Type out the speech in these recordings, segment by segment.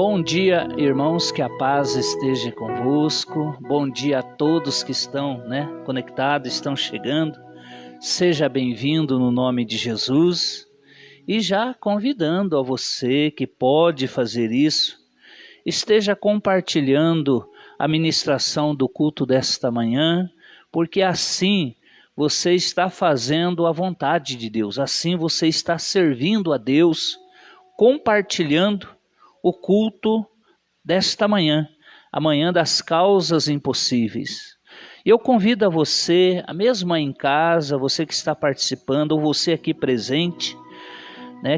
Bom dia, irmãos, que a paz esteja convosco. Bom dia a todos que estão conectados, estão chegando. Seja bem-vindo no nome de Jesus. E já convidando a você que pode fazer isso, esteja compartilhando a ministração do culto desta manhã, porque assim você está fazendo a vontade de Deus, assim você está servindo a Deus, compartilhando o culto desta manhã, a manhã das causas impossíveis. Eu convido a você, mesmo aí em casa, você que está participando, ou você aqui presente,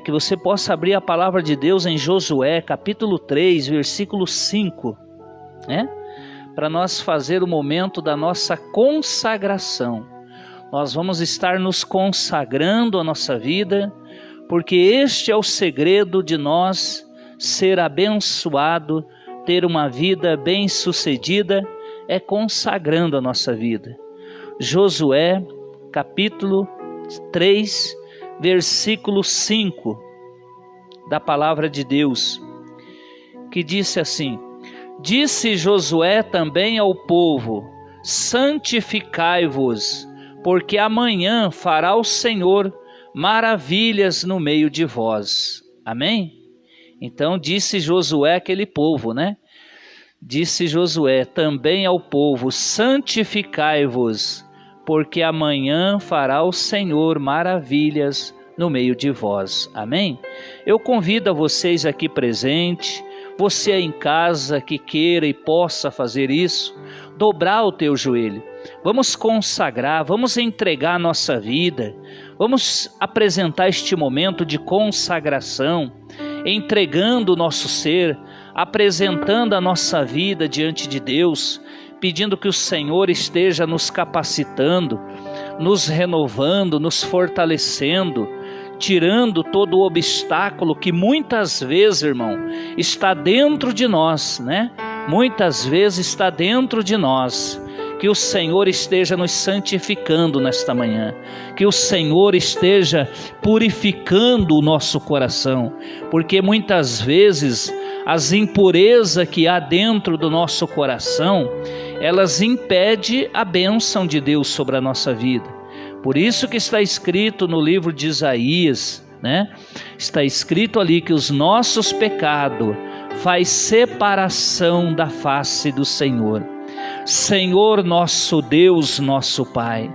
que você possa abrir a palavra de Deus em Josué, capítulo 3, versículo 5, para nós fazer o momento da nossa consagração. Nós vamos estar nos consagrando a nossa vida, porque este é o segredo de nós ser abençoado, ter uma vida bem-sucedida, é consagrando a nossa vida. Josué, capítulo 3, versículo 5, da palavra de Deus, que disse assim: Disse Josué também ao povo: santificai-vos, porque amanhã fará o Senhor maravilhas no meio de vós. Amém? Então disse Josué àquele povo, Disse Josué também ao povo: santificai-vos, porque amanhã fará o Senhor maravilhas no meio de vós. Amém? Eu convido a vocês aqui presentes, você aí em casa que queira e possa fazer isso, dobrar o teu joelho. Vamos consagrar, vamos entregar a nossa vida, vamos apresentar este momento de consagração, entregando o nosso ser, apresentando a nossa vida diante de Deus, pedindo que o Senhor esteja nos capacitando, nos renovando, nos fortalecendo, tirando todo o obstáculo que muitas vezes, irmão, está dentro de nós, Muitas vezes está dentro de nós. Que o Senhor esteja nos santificando nesta manhã, que o Senhor esteja purificando o nosso coração, porque muitas vezes as impurezas que há dentro do nosso coração, elas impedem a bênção de Deus sobre a nossa vida. Por isso que está escrito no livro de Isaías, está escrito ali que os nossos pecados faz separação da face do Senhor. Senhor nosso Deus, nosso Pai,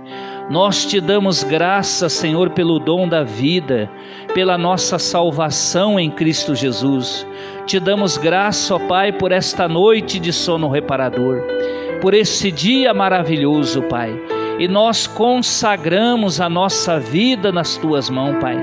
nós te damos graça, Senhor, pelo dom da vida, pela nossa salvação em Cristo Jesus. Te damos graça, ó Pai, por esta noite de sono reparador, por esse dia maravilhoso, Pai. E nós consagramos a nossa vida nas Tuas mãos, Pai,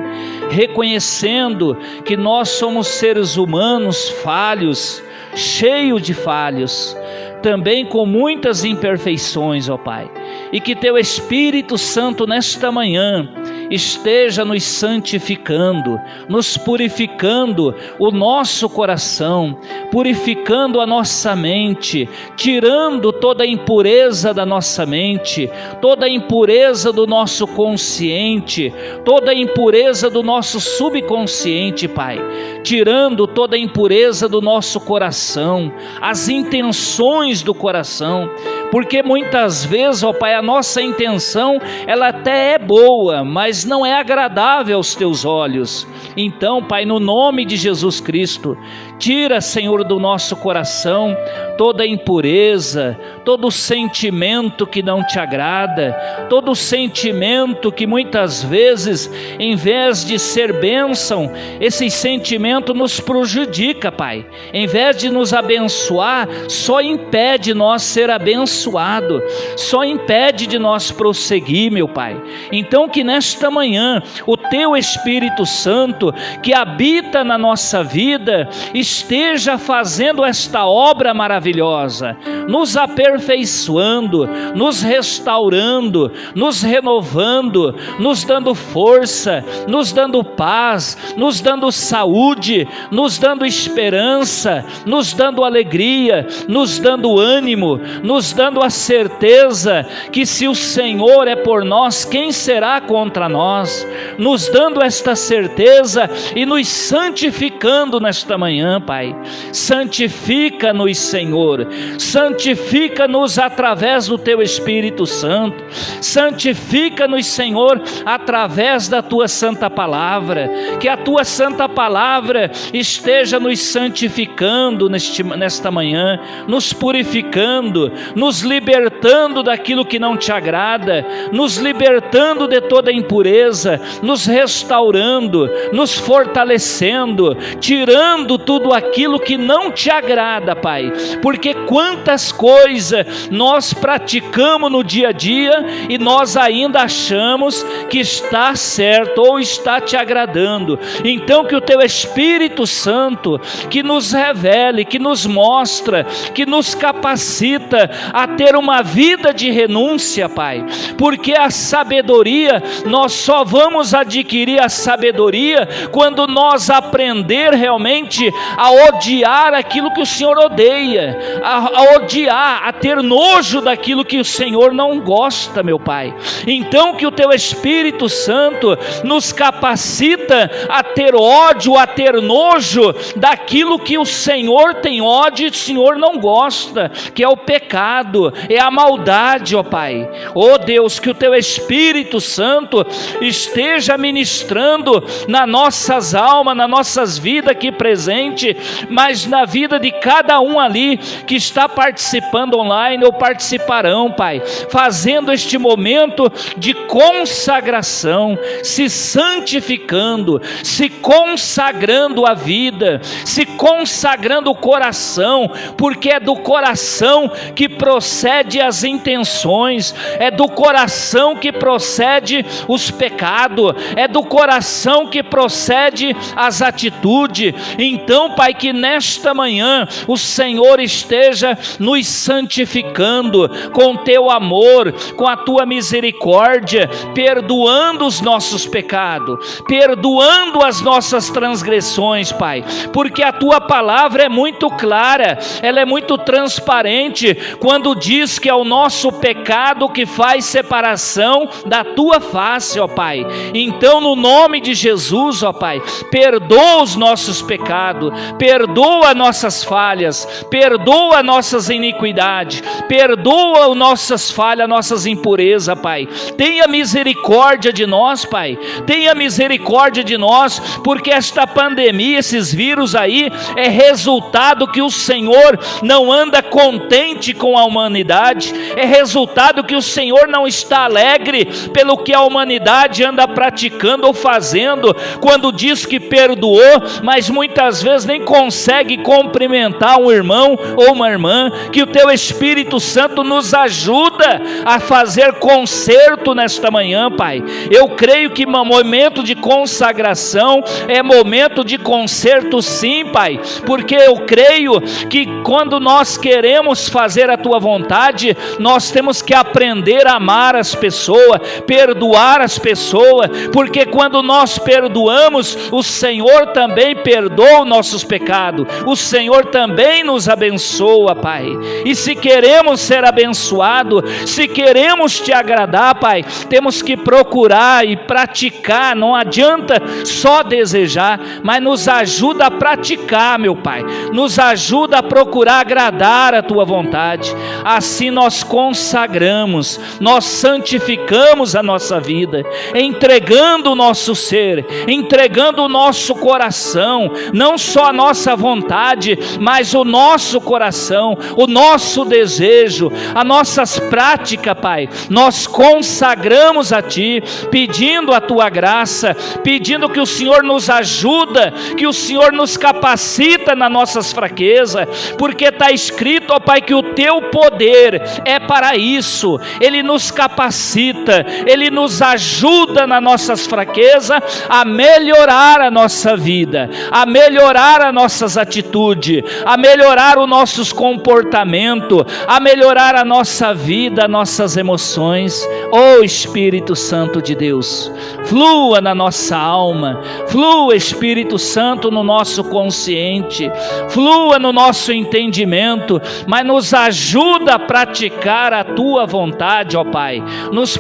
reconhecendo que nós somos seres humanos falhos, cheios de falhos, também com muitas imperfeições, ó Pai, e que Teu Espírito Santo nesta manhã esteja nos santificando, nos purificando o nosso coração, purificando a nossa mente, tirando toda a impureza da nossa mente, toda a impureza do nosso consciente, toda a impureza do nosso subconsciente, Pai, tirando toda a impureza do nosso coração, as intenções do coração, porque muitas vezes, ó Pai, a nossa intenção, ela até é boa, mas não é agradável aos Teus olhos. Então, Pai, no nome de Jesus Cristo, tira, Senhor, do nosso coração toda a impureza, todo sentimento que não Te agrada, todo sentimento que muitas vezes, em vez de ser bênção, esse sentimento nos prejudica, Pai. Em vez de nos abençoar, só impede nós ser abençoado, só impede de nós prosseguir, meu Pai. Então que nesta manhã, o Teu Espírito Santo, que habita na nossa vida, esteja fazendo esta obra maravilhosa, nos aperfeiçoando, nos restaurando, nos renovando, nos dando força, nos dando paz, nos dando saúde, nos dando esperança, nos dando alegria, nos dando ânimo, nos dando a certeza que se o Senhor é por nós, quem será contra nós? Nos dando esta certeza e nos santificando nesta manhã, manhã, Pai. Santifica-nos, Senhor. Santifica-nos através do Teu Espírito Santo. Santifica-nos, Senhor, através da Tua Santa Palavra. Que a Tua Santa Palavra esteja nos santificando nesta manhã, nos purificando, nos libertando daquilo que não Te agrada, nos libertando de toda impureza, nos restaurando, nos fortalecendo, tirando tudo aquilo que não Te agrada, Pai, porque quantas coisas nós praticamos no dia a dia e nós ainda achamos que está certo ou está Te agradando. Então que o Teu Espírito Santo, que nos revele, que nos mostra, que nos capacita a ter uma vida de renúncia, Pai, porque a sabedoria, nós só vamos adquirir a sabedoria quando nós aprender realmente a odiar aquilo que o Senhor odeia, a odiar, a ter nojo daquilo que o Senhor não gosta, meu Pai. Então que o Teu Espírito Santo nos capacita a ter ódio, a ter nojo daquilo que o Senhor tem ódio e o Senhor não gosta, que é o pecado, é a maldade, ó Pai. Ó Deus, que o Teu Espírito Santo esteja ministrando nas nossas almas, nas nossas vidas aqui presente, mas na vida de cada um ali que está participando online ou participarão, Pai, fazendo este momento de consagração, se santificando, se consagrando a vida, se consagrando o coração, porque é do coração que procede as intenções, é do coração que procede os pecados, é do coração que procede as atitudes. Então, Pai, que nesta manhã o Senhor esteja nos santificando com Teu amor, com a Tua misericórdia, perdoando os nossos pecados, perdoando as nossas transgressões, Pai, porque a Tua palavra é muito clara, ela é muito transparente, quando diz que é o nosso pecado que faz separação da Tua face, ó Pai. Então, no nome de Jesus, ó Pai, perdoa os nossos pecados, perdoa nossas falhas, perdoa nossas iniquidades, perdoa as nossas falhas, nossas impurezas, Pai. Tenha misericórdia de nós, Pai, tenha misericórdia de nós, porque esta pandemia, esses vírus aí, é resultado que o Senhor não anda contente com a humanidade, é resultado que o Senhor não está alegre pelo que a humanidade anda praticando ou fazendo, quando diz que perdoou, mas muitas vezes nem consegue cumprimentar um irmão ou uma irmã. Que o Teu Espírito Santo nos ajuda a fazer conserto nesta manhã, Pai. Eu creio que momento de consagração é momento de conserto, sim, Pai, porque eu creio que quando nós queremos fazer a Tua vontade, nós temos que aprender a amar as pessoas, perdoar as pessoas, porque quando nós perdoamos, o Senhor também perdoa os nossos pecados, o Senhor também nos abençoa, Pai. E se queremos ser abençoados, se queremos Te agradar, Pai, temos que procurar e praticar. Não adianta só desejar, mas nos ajuda a praticar, meu Pai, nos ajuda a procurar agradar a Tua vontade. Assim nós consagramos, nós santificamos a nossa vida, entregando o nosso ser, entregando o nosso coração, não só a nossa vontade, mas o nosso coração, o nosso desejo, as nossas práticas, Pai. Nós consagramos a Ti, pedindo a Tua graça, pedindo que o Senhor nos ajuda, que o Senhor nos capacita nas nossas fraquezas, porque está escrito, ó Pai, que o Teu poder é para isso. Ele nos capacita, Ele nos ajuda nas nossas fraquezas a melhorar a nossa vida, a melhorar as nossas atitudes, a melhorar os nossos comportamentos, a melhorar a nossa vida, as nossas emoções. Ó Espírito Santo de Deus, flua na nossa alma, flua, Espírito Santo, no nosso consciente, flua no nosso entendimento, mas nos ajuda a praticar a Tua vontade, ó Pai. Nos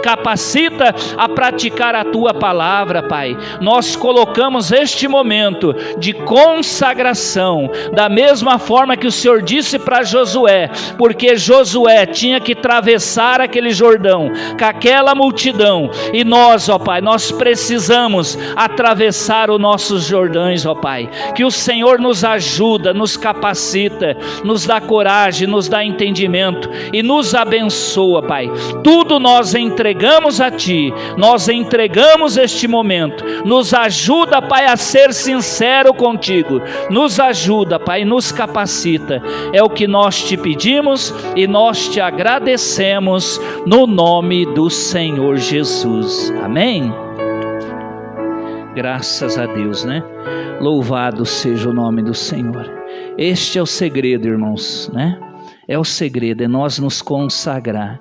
capacita a praticar a Tua palavra, Pai. Nós colocamos este momento de consagração, da mesma forma que o Senhor disse para Josué, porque Josué tinha que atravessar aquele Jordão, com aquela multidão, e nós, ó Pai, nós precisamos atravessar os nossos Jordães, ó Pai, que o Senhor nos ajuda, nos capacita, nos dá coragem, nos dá entendimento, e nos abençoa, Pai. Tudo nós entregamos a Ti, nós entregamos este momento. Nos ajuda, Pai, a ser sincero contigo, nos ajuda, Pai, nos capacita. É o que nós te pedimos e nós te agradecemos no nome do Senhor Jesus. Amém? Graças a Deus, né? Louvado seja o nome do Senhor. Este é o segredo, irmãos, né? É o segredo, é nós nos consagrar,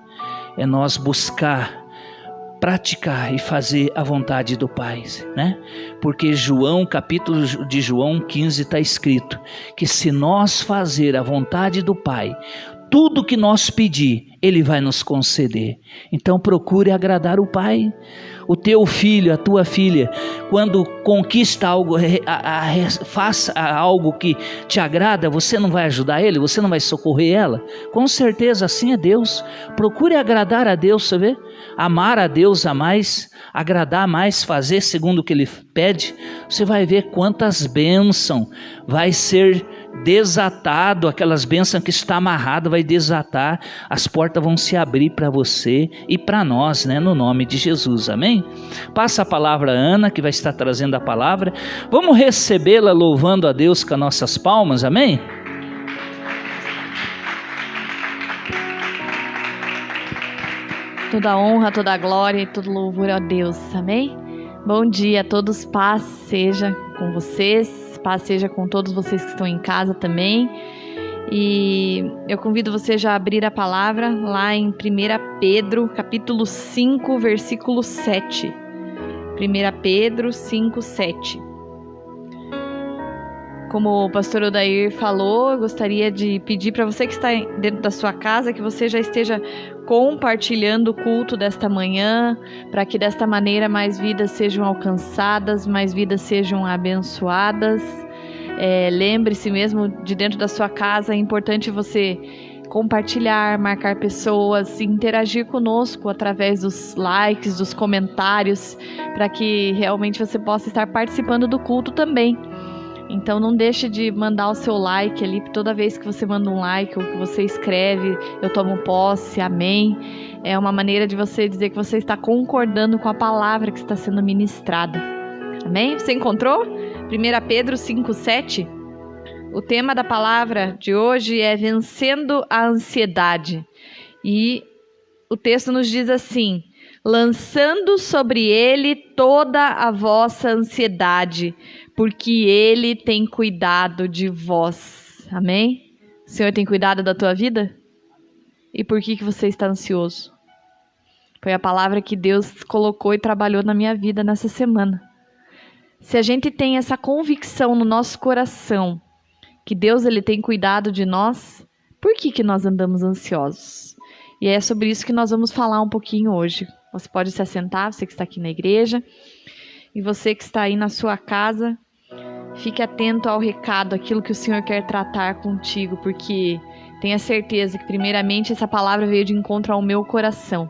é nós buscar, praticar e fazer a vontade do Pai, né? Porque João, capítulo de João 15 está escrito que se nós fazer a vontade do Pai, tudo que nós pedir, Ele vai nos conceder. Então procure agradar o Pai. O teu filho, a tua filha, quando conquista algo, faça algo que te agrada, você não vai ajudar ele? Você não vai socorrer ela? Com certeza, assim é Deus. Procure agradar a Deus, você vê? Amar a Deus a mais, agradar mais, fazer segundo o que Ele pede. Você vai ver quantas bênçãos vai ser desatado, aquelas bênçãos que está amarrado vai desatar, as portas vão se abrir para você e para nós, né, no nome de Jesus, amém? Passa a palavra a Ana, que vai estar trazendo a palavra, vamos recebê-la louvando a Deus com as nossas palmas, amém? Toda honra, toda glória e todo louvor a Deus, amém? Bom dia a todos, paz seja com vocês, paz seja com todos vocês que estão em casa também. E eu convido você já a abrir a palavra lá em 1 Pedro, capítulo 5, versículo 7. 1 Pedro 5, 7. Como o pastor Odair falou, eu gostaria de pedir para você que está dentro da sua casa, que você já esteja compartilhando o culto desta manhã, para que desta maneira mais vidas sejam alcançadas, mais vidas sejam abençoadas. Lembre-se mesmo de dentro da sua casa, é importante você compartilhar, marcar pessoas, interagir conosco através dos likes, dos comentários, para que realmente você possa estar participando do culto também. Então não deixe de mandar o seu like ali, toda vez que você manda um like ou que você escreve, eu tomo posse, amém. É uma maneira de você dizer que você está concordando com a palavra que está sendo ministrada, amém? Você encontrou? 1 Pedro 5,7. O tema da palavra de hoje é vencendo a ansiedade. E o texto nos diz assim: lançando sobre ele toda a vossa ansiedade, porque Ele tem cuidado de vós. Amém? O Senhor tem cuidado da tua vida? E por que você está ansioso? Foi a palavra que Deus colocou e trabalhou na minha vida nessa semana. Se a gente tem essa convicção no nosso coração, que Deus ele tem cuidado de nós, por que nós andamos ansiosos? E é sobre isso que nós vamos falar um pouquinho hoje. Você pode se assentar, você que está aqui na igreja, e você que está aí na sua casa, fique atento ao recado, aquilo que o Senhor quer tratar contigo, porque tenha certeza que primeiramente essa palavra veio de encontro ao meu coração,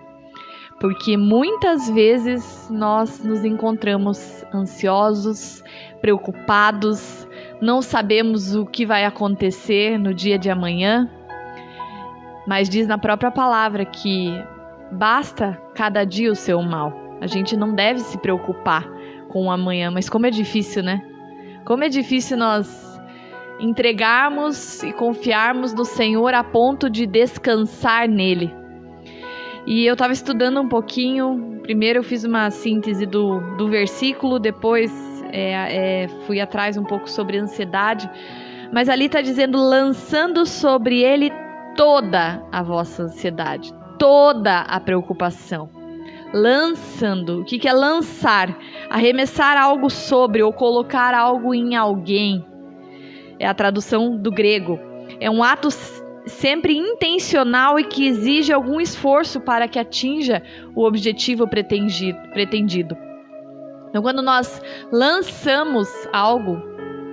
porque muitas vezes nós nos encontramos ansiosos, preocupados, não sabemos o que vai acontecer no dia de amanhã, mas diz na própria palavra que basta cada dia o seu mal. A gente não deve se preocupar com o amanhã, mas como é difícil, né? Como é difícil nós entregarmos e confiarmos no Senhor a ponto de descansar nele. E eu estava estudando um pouquinho, primeiro eu fiz uma síntese do versículo, depois fui atrás um pouco sobre ansiedade, mas ali está dizendo, lançando sobre ele toda a vossa ansiedade, toda a preocupação. Lançando, o que é lançar? Arremessar algo sobre ou colocar algo em alguém. É a tradução do grego. É um ato sempre intencional e que exige algum esforço para que atinja o objetivo pretendido. Então, quando nós lançamos algo,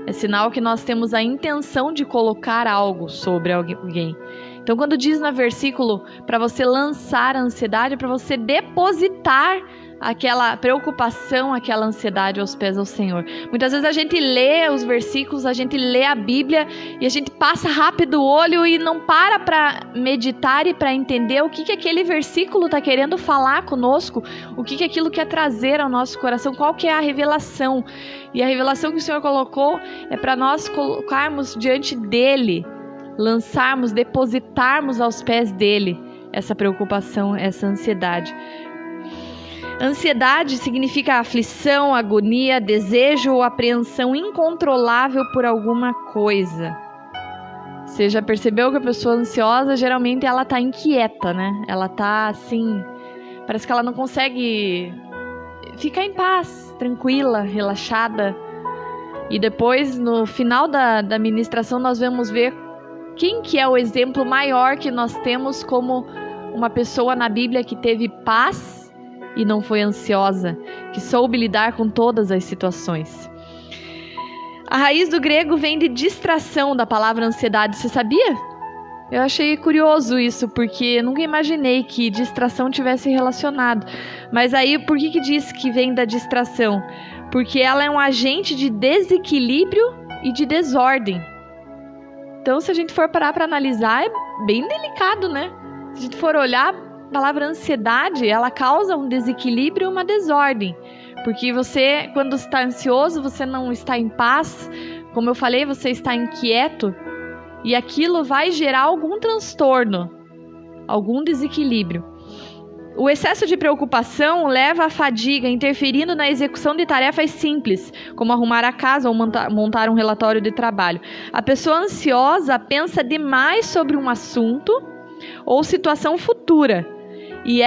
É sinal que nós temos a intenção de colocar algo sobre alguém. Então, quando diz no versículo para você lançar a ansiedade, é para você depositar aquela preocupação, aquela ansiedade aos pés do Senhor. Muitas vezes a gente lê os versículos, a gente lê a Bíblia e a gente passa rápido o olho e não para meditar e para entender o que aquele versículo está querendo falar conosco, o que aquilo quer trazer ao nosso coração, qual que é a revelação. E a revelação que o Senhor colocou é para nós colocarmos diante dEle, lançarmos, depositarmos aos pés dEle essa preocupação, essa ansiedade. Ansiedade significa aflição, agonia, desejo ou apreensão incontrolável por alguma coisa. Você já percebeu que a pessoa ansiosa, geralmente ela tá inquieta, né? Ela tá assim, parece que ela não consegue ficar em paz, tranquila, relaxada. E depois, no final da ministração, nós vamos ver quem que é o exemplo maior que nós temos como uma pessoa na Bíblia que teve paz e não foi ansiosa, que soube lidar com todas as situações. A raiz do grego vem de distração da palavra ansiedade, você sabia? Eu achei curioso isso, porque eu nunca imaginei que distração tivesse relacionado. Mas aí, por que diz que vem da distração? Porque ela é um agente de desequilíbrio e de desordem. Então, se a gente for parar para analisar, é bem delicado, né? Se a gente for olhar, a palavra ansiedade, ela causa um desequilíbrio e uma desordem. Porque você, quando está ansioso, você não está em paz. Como eu falei, você está inquieto. E aquilo vai gerar algum transtorno, algum desequilíbrio. O excesso de preocupação leva à fadiga, interferindo na execução de tarefas simples, como arrumar a casa ou montar um relatório de trabalho. A pessoa ansiosa pensa demais sobre um assunto ou situação futura. E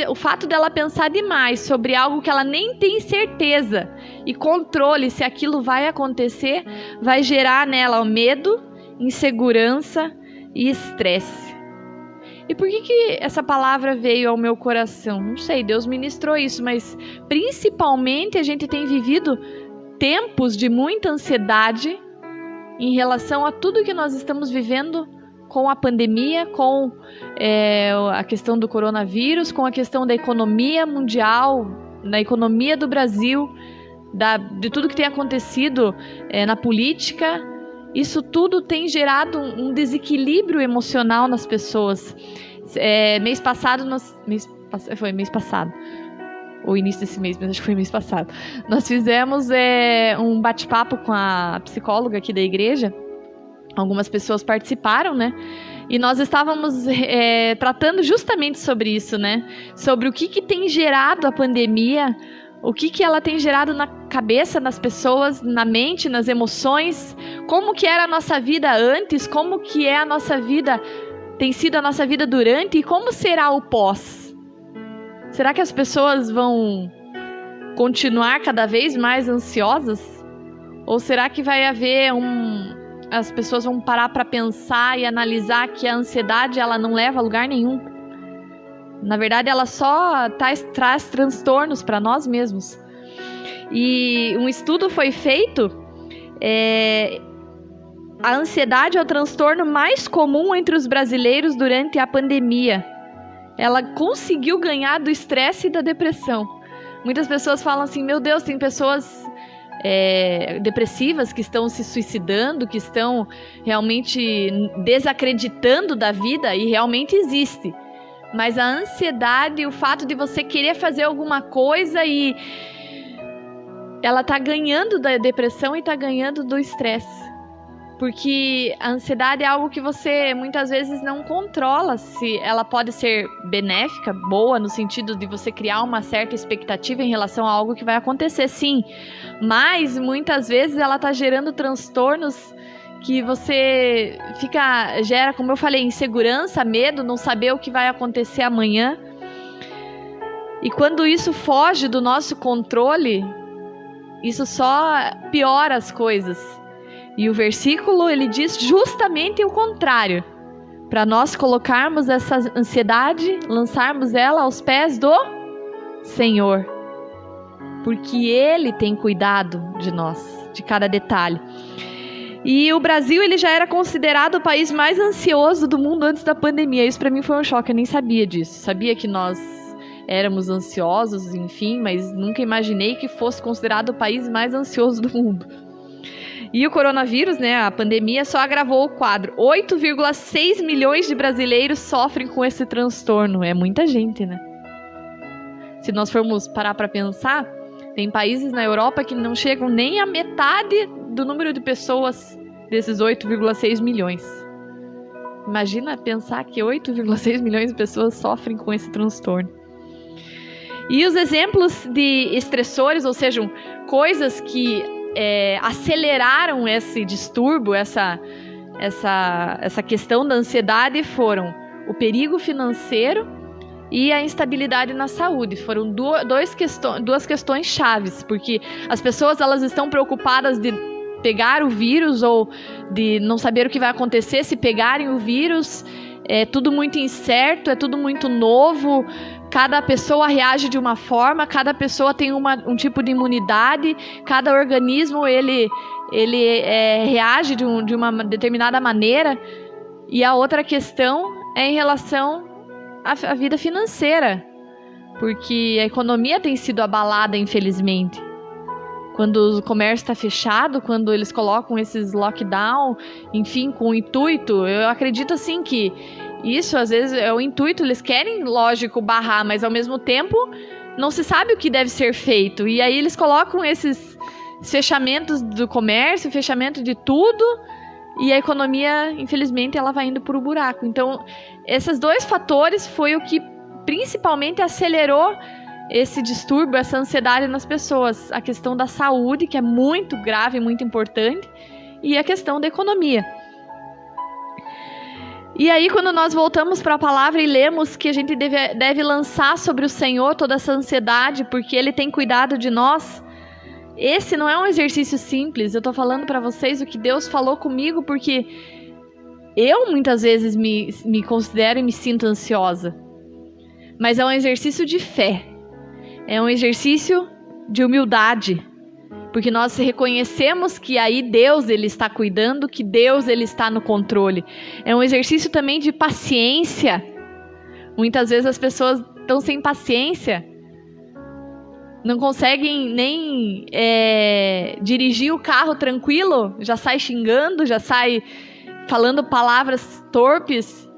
o fato dela pensar demais sobre algo que ela nem tem certeza e controle se aquilo vai acontecer, vai gerar nela o medo, insegurança e estresse. E por que essa palavra veio ao meu coração? Não sei, Deus ministrou isso, mas principalmente a gente tem vivido tempos de muita ansiedade em relação a tudo que nós estamos vivendo com a pandemia, com a questão do coronavírus, com a questão da economia mundial, da economia do Brasil, de tudo que tem acontecido na política. Isso tudo tem gerado um desequilíbrio emocional nas pessoas. Mês passado, foi mês passado, ou início desse mês, mas acho que foi mês passado, nós fizemos um bate-papo com a psicóloga aqui da igreja. Algumas pessoas participaram, né? E nós estávamos tratando justamente sobre isso, né? Sobre o que tem gerado a pandemia, o que ela tem gerado na cabeça das pessoas, na mente, nas emoções, como que era a nossa vida antes, como que é a nossa vida, tem sido a nossa vida durante e como será o pós. Será que as pessoas vão continuar cada vez mais ansiosas? Ou será que vai haver as pessoas vão parar para pensar e analisar que a ansiedade ela não leva a lugar nenhum? Na verdade, ela só traz transtornos para nós mesmos. E um estudo foi feito, a ansiedade é o transtorno mais comum entre os brasileiros durante a pandemia. Ela conseguiu ganhar do estresse e da depressão. Muitas pessoas falam assim, meu Deus, tem pessoas depressivas que estão se suicidando, que estão realmente desacreditando da vida, e realmente existe. Mas a ansiedade, o fato de você querer fazer alguma coisa e ela tá ganhando da depressão e tá ganhando do estresse. Porque a ansiedade é algo que você muitas vezes não controla. Se ela pode ser benéfica, boa, no sentido de você criar uma certa expectativa em relação a algo que vai acontecer, sim. Mas muitas vezes ela tá gerando transtornos que você gera, como eu falei, insegurança, medo, não saber o que vai acontecer amanhã. E quando isso foge do nosso controle, isso só piora as coisas. E o versículo, ele diz justamente o contrário. Para nós colocarmos essa ansiedade, lançarmos ela aos pés do Senhor. Porque Ele tem cuidado de nós, de cada detalhe. E o Brasil, ele já era considerado o país mais ansioso do mundo antes da pandemia. Isso para mim foi um choque, eu nem sabia disso. Sabia que nós éramos ansiosos, enfim, mas nunca imaginei que fosse considerado o país mais ansioso do mundo. E o coronavírus, né, a pandemia, só agravou o quadro. 8,6 milhões de brasileiros sofrem com esse transtorno. É muita gente, né? Se nós formos parar para pensar, tem países na Europa que não chegam nem à metade do número de pessoas desses 8,6 milhões. Imagina pensar que 8,6 milhões de pessoas sofrem com esse transtorno. E os exemplos de estressores, ou seja, coisas que aceleraram esse distúrbio, essa questão da ansiedade, foram o perigo financeiro e a instabilidade na saúde. Foram duas questões chaves, porque as pessoas elas estão preocupadas de pegar o vírus ou de não saber o que vai acontecer se pegarem o vírus. É tudo muito incerto, é tudo muito novo, cada pessoa reage de uma forma, cada pessoa tem um tipo de imunidade, cada organismo ele reage de uma determinada maneira. E a outra questão é em relação à vida financeira, porque a economia tem sido abalada, infelizmente. Quando o comércio está fechado, quando eles colocam esses lockdown, enfim, com o intuito, eu acredito assim que isso às vezes é o intuito, eles querem, lógico, barrar, mas ao mesmo tempo não se sabe o que deve ser feito. E aí eles colocam esses fechamentos do comércio, fechamento de tudo, e a economia, infelizmente, ela vai indo para o buraco. Então, esses dois fatores foi o que principalmente acelerou esse distúrbio, essa ansiedade nas pessoas. A questão da saúde, que é muito grave, muito importante, e a questão da economia. E aí, quando nós voltamos para a palavra e lemos que a gente deve lançar sobre o Senhor toda essa ansiedade, porque Ele tem cuidado de nós, esse não é um exercício simples. Eu estou falando para vocês o que Deus falou comigo, porque eu muitas vezes me considero e me sinto ansiosa. Mas é um exercício de fé. É um exercício de humildade, porque nós reconhecemos que aí Deus ele está cuidando, que Deus ele está no controle. É um exercício também de paciência. Muitas vezes as pessoas estão sem paciência, não conseguem nem dirigir o carro tranquilo, já sai xingando, já sai falando palavras torpes.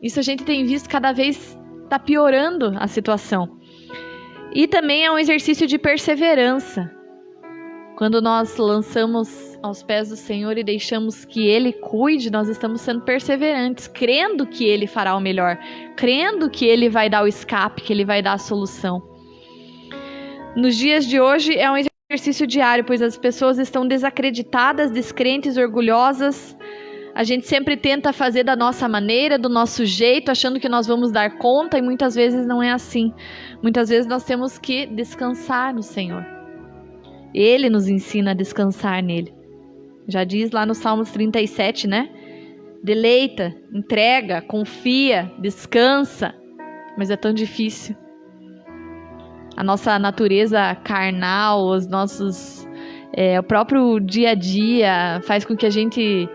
Isso a gente tem visto cada vez está piorando a situação. E também é um exercício de perseverança. Quando nós lançamos aos pés do Senhor e deixamos que Ele cuide, nós estamos sendo perseverantes, crendo que Ele fará o melhor, crendo que Ele vai dar o escape, que Ele vai dar a solução. Nos dias de hoje é um exercício diário, pois as pessoas estão desacreditadas, descrentes, orgulhosas. A gente sempre tenta fazer da nossa maneira, do nosso jeito, achando que nós vamos dar conta, e muitas vezes não é assim. Muitas vezes nós temos que descansar no Senhor. Ele nos ensina a descansar nele. Já diz lá no Salmos 37, né? Deleita, entrega, confia, descansa. Mas é tão difícil. A nossa natureza carnal, os nossos, o próprio dia a dia faz com que a gente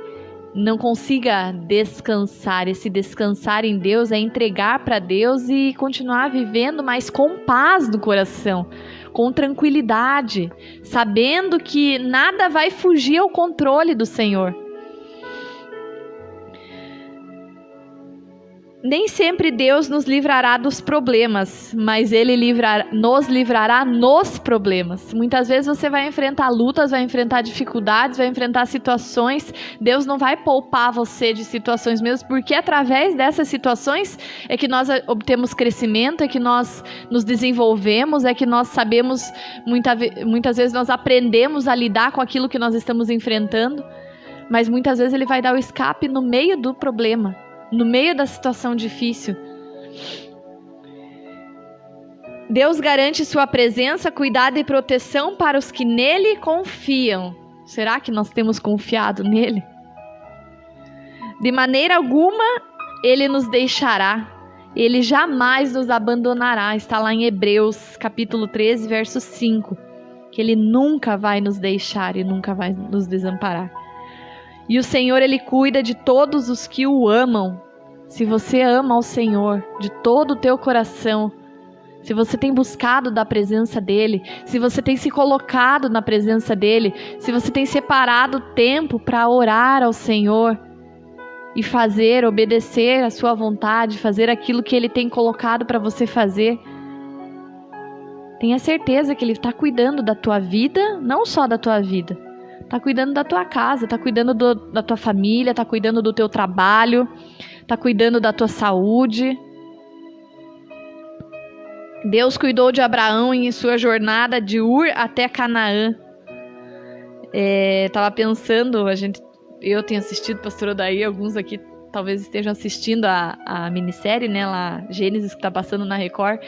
não consiga descansar. Esse descansar em Deus é entregar para Deus e continuar vivendo, mas com paz no coração, com tranquilidade, sabendo que nada vai fugir ao controle do Senhor. Nem sempre Deus nos livrará dos problemas, mas Ele nos livrará nos problemas. Muitas vezes você vai enfrentar lutas, vai enfrentar dificuldades, vai enfrentar situações. Deus não vai poupar você de situações mesmo, porque através dessas situações é que nós obtemos crescimento, é que nós nos desenvolvemos, é que nós sabemos, muitas vezes nós aprendemos a lidar com aquilo que nós estamos enfrentando. Mas muitas vezes Ele vai dar o escape no meio do problema, no meio da situação difícil. Deus garante sua presença, cuidado e proteção para os que nele confiam. Será que nós temos confiado nele? De maneira alguma ele nos deixará. Ele jamais nos abandonará. Está lá em Hebreus, capítulo 13, verso 5. que Ele nunca vai nos deixar e nunca vai nos desamparar. E o Senhor, Ele cuida de todos os que o amam. Se você ama ao Senhor de todo o teu coração, se você tem buscado da presença dEle, se você tem se colocado na presença dEle, se você tem separado tempo para orar ao Senhor e fazer, obedecer a sua vontade, fazer aquilo que Ele tem colocado para você fazer, tenha certeza que Ele está cuidando da tua vida, não só da tua vida, está cuidando da tua casa, está cuidando da tua família, está cuidando do teu trabalho, está cuidando da tua saúde. Deus cuidou de Abraão em sua jornada de Ur até Canaã. Tava pensando, eu tenho assistido, pastor Odair, alguns aqui talvez estejam assistindo a minissérie, né, lá, Gênesis, que está passando na Record.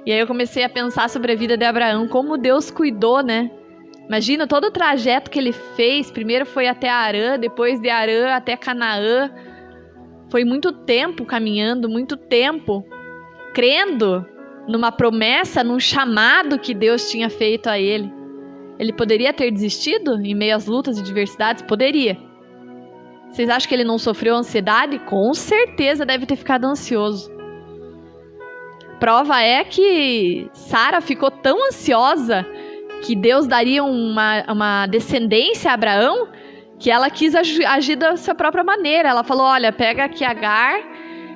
E aí eu comecei a pensar sobre a vida de Abraão, como Deus cuidou, né? Imagina todo o trajeto que ele fez. Primeiro foi até Harã, depois de Harã até Canaã. Foi muito tempo caminhando, muito tempo crendo numa promessa, num chamado que Deus tinha feito a ele. Ele poderia ter desistido em meio às lutas e diversidades? Poderia. Vocês acham que ele não sofreu ansiedade? Com certeza deve ter ficado ansioso. Prova é que Sara ficou tão ansiosa que Deus daria uma descendência a Abraão, que ela quis agir da sua própria maneira. Ela falou, olha, pega aqui Agar,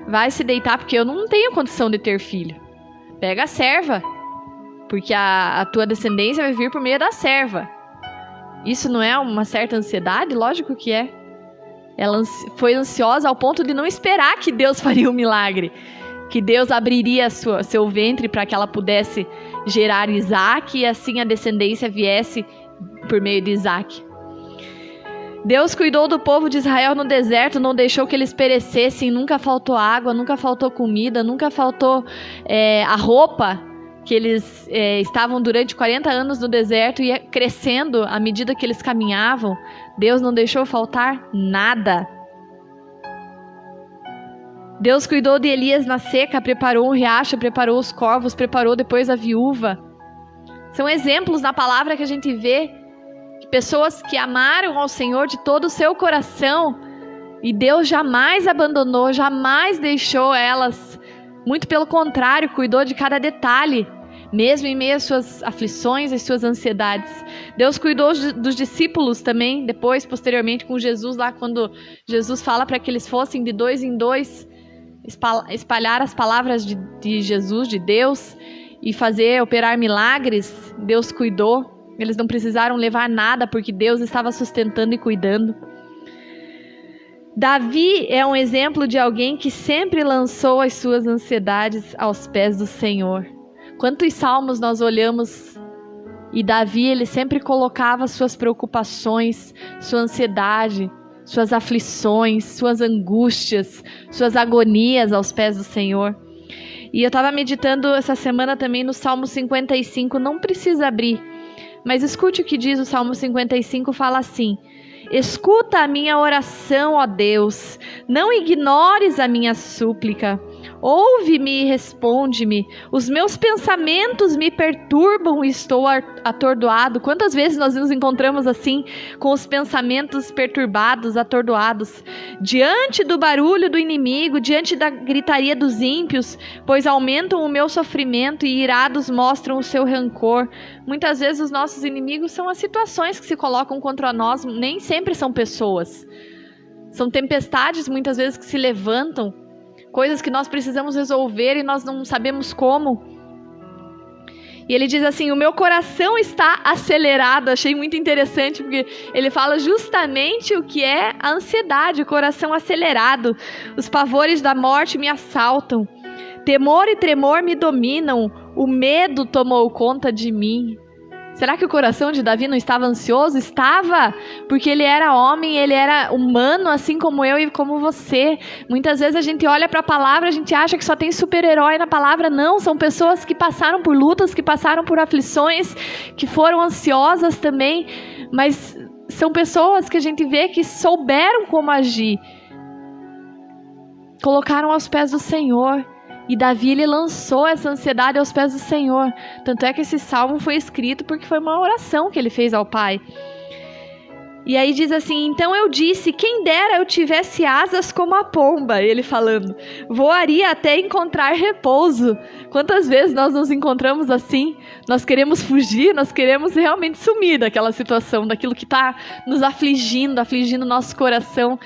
vai se deitar, porque eu não tenho condição de ter filho. Pega a serva, porque a tua descendência vai vir por meio da serva. Isso não é uma certa ansiedade? Lógico que é. Ela foi ansiosa ao ponto de não esperar que Deus faria um milagre, que Deus abriria seu ventre para que ela pudesse gerar Isaac e assim a descendência viesse por meio de Isaac. Deus cuidou do povo de Israel no deserto, não deixou que eles perecessem, nunca faltou água, nunca faltou comida, nunca faltou a roupa que eles estavam durante 40 anos no deserto e crescendo à medida que eles caminhavam. Deus não deixou faltar nada. Deus cuidou de Elias na seca, preparou um riacho, preparou os corvos, preparou depois a viúva. São exemplos na palavra que a gente vê de pessoas que amaram ao Senhor de todo o seu coração e Deus jamais abandonou, jamais deixou elas. Muito pelo contrário, cuidou de cada detalhe, mesmo em meio às suas aflições e suas ansiedades. Deus cuidou dos discípulos também, depois, posteriormente, com Jesus lá, quando Jesus fala para que eles fossem de 2 em 2, espalhar as palavras de Jesus, de Deus, e operar milagres. Deus cuidou. Eles não precisaram levar nada, porque Deus estava sustentando e cuidando. Davi é um exemplo de alguém que sempre lançou as suas ansiedades aos pés do Senhor. Quantos salmos nós olhamos e Davi, ele sempre colocava suas preocupações, sua ansiedade, suas aflições, suas angústias, suas agonias aos pés do Senhor. E eu estava meditando essa semana também no Salmo 55, não precisa abrir, mas escute o que diz o Salmo 55, fala assim: escuta a minha oração, ó Deus, não ignores a minha súplica. Ouve-me e responde-me. Os meus pensamentos me perturbam e estou atordoado. Quantas vezes nós nos encontramos assim, com os pensamentos perturbados, atordoados, diante do barulho do inimigo, diante da gritaria dos ímpios, pois aumentam o meu sofrimento e irados mostram o seu rancor. Muitas vezes os nossos inimigos são as situações que se colocam contra nós, nem sempre são pessoas. São tempestades muitas vezes que se levantam, coisas que nós precisamos resolver e nós não sabemos como. E ele diz assim: o meu coração está acelerado. Achei muito interessante, porque ele fala justamente o que é a ansiedade, o coração acelerado. Os pavores da morte me assaltam. Temor e tremor me dominam. O medo tomou conta de mim. Será que o coração de Davi não estava ansioso? Estava, porque ele era homem, ele era humano, assim como eu e como você. Muitas vezes a gente olha para a palavra, a gente acha que só tem super-herói na palavra. Não, são pessoas que passaram por lutas, que passaram por aflições, que foram ansiosas também. Mas são pessoas que a gente vê que souberam como agir. Colocaram aos pés do Senhor. E Davi, ele lançou essa ansiedade aos pés do Senhor. Tanto é que esse salmo foi escrito porque foi uma oração que ele fez ao Pai. E aí diz assim: então eu disse, quem dera eu tivesse asas como a pomba, ele falando, voaria até encontrar repouso. Quantas vezes nós nos encontramos assim? Nós queremos fugir, nós queremos realmente sumir daquela situação, daquilo que está nos afligindo o nosso coração.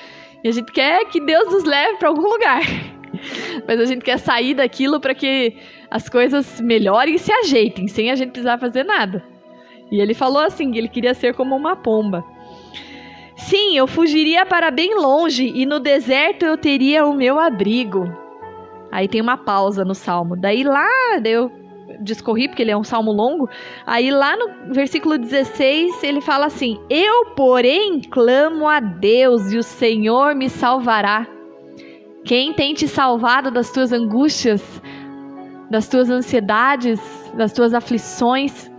E a gente quer que Deus nos leve para algum lugar. Mas a gente quer sair daquilo para que as coisas melhorem e se ajeitem, sem a gente precisar fazer nada. E ele falou assim, que ele queria ser como uma pomba. Sim, eu fugiria para bem longe e no deserto eu teria o meu abrigo. Aí tem uma pausa no salmo. Daí eu discorri, porque ele é um salmo longo. Aí lá no versículo 16 ele fala assim: eu, porém, clamo a Deus e o Senhor me salvará. Quem tem te salvado das tuas angústias, das tuas ansiedades, das tuas aflições?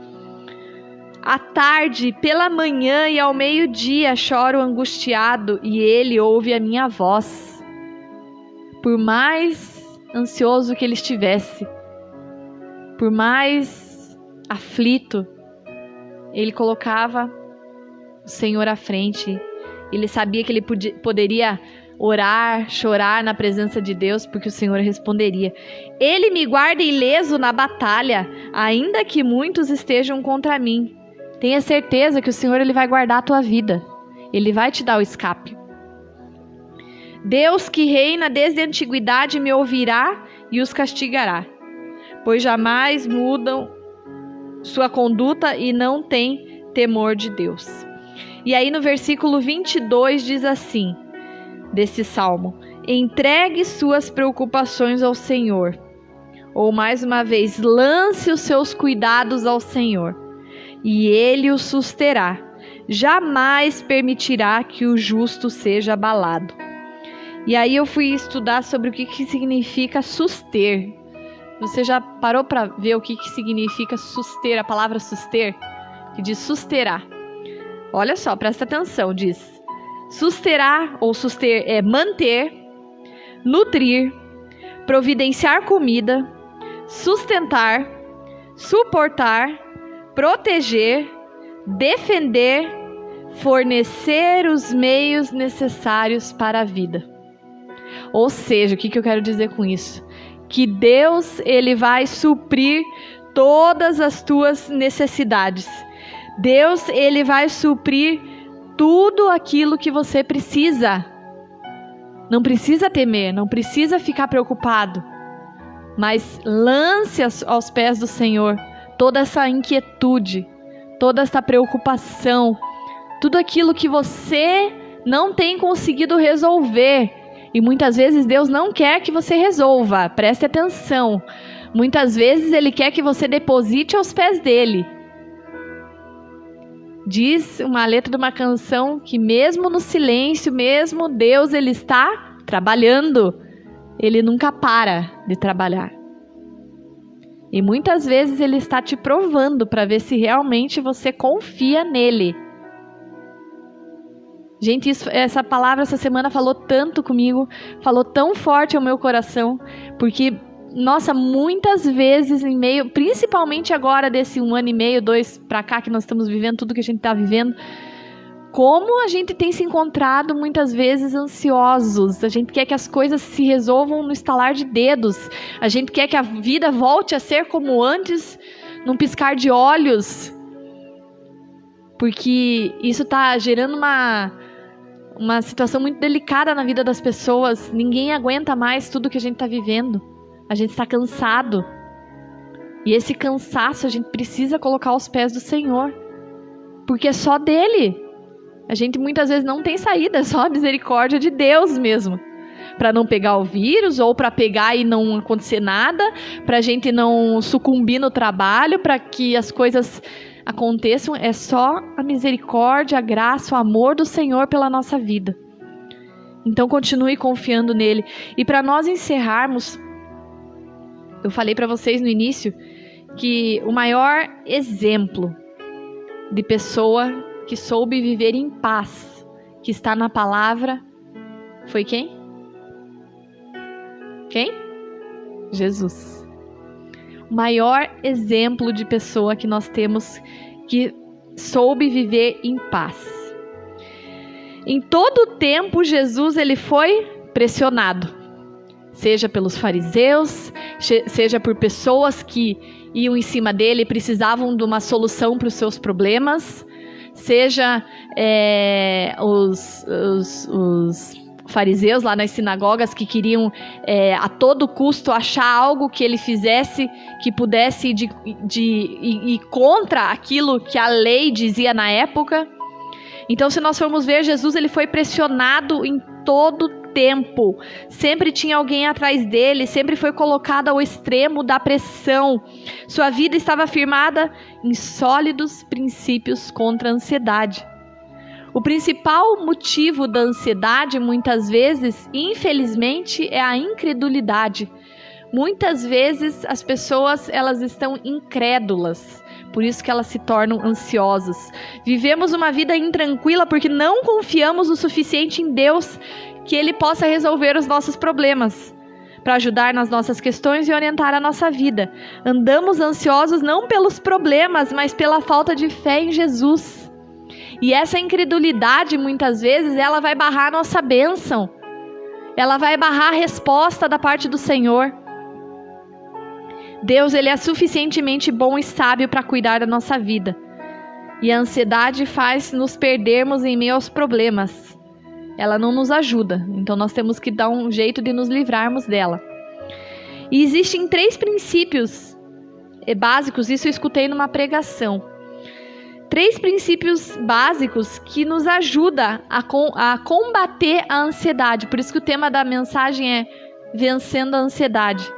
À tarde, pela manhã e ao meio-dia choro angustiado e ele ouve a minha voz. Por mais ansioso que ele estivesse, por mais aflito, ele colocava o Senhor à frente. Ele sabia que ele poderia orar, chorar na presença de Deus, porque o Senhor responderia. Ele me guarda ileso na batalha, ainda que muitos estejam contra mim. Tenha certeza que o Senhor ele vai guardar a tua vida. Ele vai te dar o escape. Deus que reina desde a antiguidade me ouvirá e os castigará, pois jamais mudam sua conduta e não têm temor de Deus. E aí no versículo 22 diz assim, desse salmo: entregue suas preocupações ao Senhor. Ou mais uma vez, lance os seus cuidados ao Senhor. E ele o susterá, jamais permitirá que o justo seja abalado. E aí eu fui estudar sobre o que significa suster. Você já parou para ver o que significa suster, a palavra suster? Que diz susterá. Olha só, presta atenção, diz: susterá ou suster é manter, nutrir, providenciar comida, sustentar, suportar, proteger, defender, fornecer os meios necessários para a vida. Ou seja, o que eu quero dizer com isso? Que Deus, ele vai suprir todas as tuas necessidades. Deus, ele vai suprir tudo aquilo que você precisa. Não precisa temer, não precisa ficar preocupado, mas lance aos pés do Senhor toda essa inquietude, toda essa preocupação, tudo aquilo que você não tem conseguido resolver. E muitas vezes Deus não quer que você resolva, preste atenção. Muitas vezes Ele quer que você deposite aos pés dEle. Diz uma letra de uma canção que mesmo no silêncio, mesmo Deus, Ele está trabalhando. Ele nunca para de trabalhar. E muitas vezes Ele está te provando para ver se realmente você confia nele. Gente, essa palavra essa semana falou tanto comigo, falou tão forte ao meu coração, porque, nossa, muitas vezes em meio, principalmente agora desse 1 ano e meio, 2 para cá que nós estamos vivendo, tudo que a gente está vivendo, como a gente tem se encontrado muitas vezes ansiosos. A gente quer que as coisas se resolvam no estalar de dedos. A gente quer que a vida volte a ser como antes, num piscar de olhos. Porque isso está gerando uma situação muito delicada na vida das pessoas. Ninguém aguenta mais tudo que a gente está vivendo. A gente está cansado. E esse cansaço a gente precisa colocar aos pés do Senhor. Porque é só dele. A gente muitas vezes não tem saída, é só a misericórdia de Deus mesmo. Para não pegar o vírus, ou para pegar e não acontecer nada, para a gente não sucumbir no trabalho, para que as coisas aconteçam. É só a misericórdia, a graça, o amor do Senhor pela nossa vida. Então continue confiando nele. E para nós encerrarmos, eu falei para vocês no início que o maior exemplo de pessoa que soube viver em paz, que está na palavra, foi quem? Quem? Jesus. O maior exemplo de pessoa que nós temos que soube viver em paz. Em todo o tempo, Jesus ele foi pressionado, seja pelos fariseus, seja por pessoas que iam em cima dele e precisavam de uma solução para os seus problemas, seja os fariseus lá nas sinagogas que queriam a todo custo achar algo que ele fizesse que pudesse ir contra aquilo que a lei dizia na época. Então, se nós formos ver, Jesus ele foi pressionado em todo tempo. Sempre tinha alguém atrás dele, sempre foi colocado ao extremo da pressão. Sua vida estava firmada em sólidos princípios contra a ansiedade. O principal motivo da ansiedade, muitas vezes, infelizmente, é a incredulidade. Muitas vezes as pessoas elas estão incrédulas. Por isso que elas se tornam ansiosas. Vivemos uma vida intranquila porque não confiamos o suficiente em Deus que Ele possa resolver os nossos problemas, para ajudar nas nossas questões e orientar a nossa vida. Andamos ansiosos não pelos problemas, mas pela falta de fé em Jesus. E essa incredulidade, muitas vezes, ela vai barrar a nossa bênção. Ela vai barrar a resposta da parte do Senhor. Deus ele é suficientemente bom e sábio para cuidar da nossa vida. E a ansiedade faz nos perdermos em meio aos problemas. Ela não nos ajuda, então nós temos que dar um jeito de nos livrarmos dela. E existem 3 princípios básicos, isso eu escutei numa pregação. 3 princípios básicos que nos ajudam a combater a ansiedade. Por isso que o tema da mensagem é Vencendo a Ansiedade.